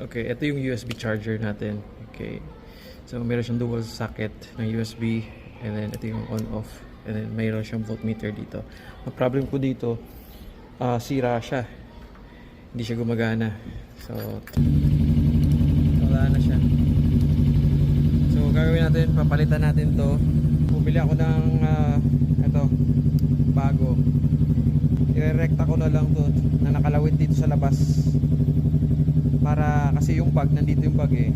Okay, ito yung USB charger natin. Okay. So, meron siyang dual socket ng USB. And then, ito yung on-off. And then, mayroon siyang voltmeter dito. Ang problem ko dito, sira siya. Hindi siya gumagana. So, wala na siya. So, gagawin natin, papalitan natin to. Bumili ako ng, ito, bago. I-recta ko na lang to na nakalawit dito sa labas. Para kasi yung bag, nandito yung bag eh.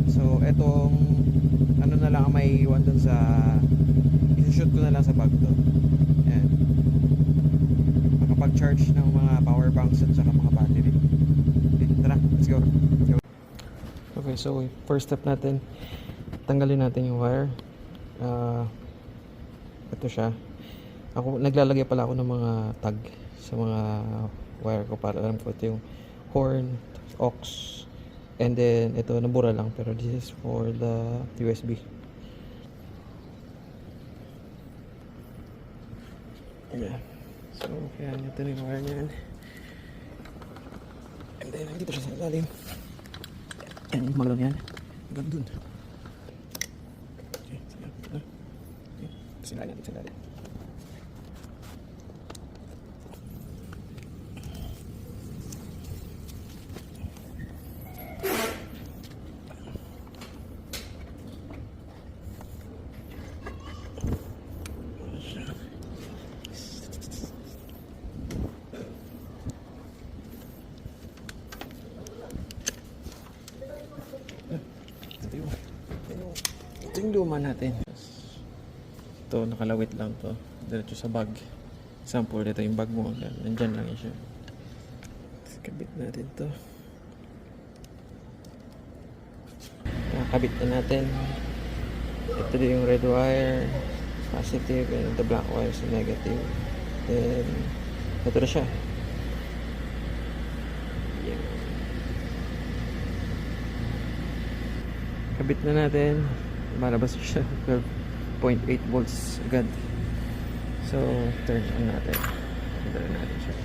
So etong ano na lang ang may iwan dun sa, i-shoot ko na lang sa bag to. Ayan, makapag-charge ng mga power banks at saka mga battery. Okay, tara, let's go. Okay, so first step natin, tanggalin natin yung wire. Ito siya. Naglalagay pala ako ng mga tag sa mga wire ko para alam ko ito yung horn, aux, and then ito nabura lang pero this is for the USB. Yeah. So kaya ito na yung wire niyan, and then dito siya sa ilalim, and magalaw yan hanggang dun. Okay, sige, okay, sinayin natin sa ilalim. Ito yung luma natin. Ito, nakalawit lang to. Diretso sa bag. Example, ito yung bag mo. Nandyan lang yun siya. Kabit natin to. Nakakabit na natin. Ito din yung red wire. Positive. And the black wire is negative. Then, ito na siya. Yeah. Kabit na natin. Malabas siya 12.8 volts agad. So turn on natin. Ito na natin siya.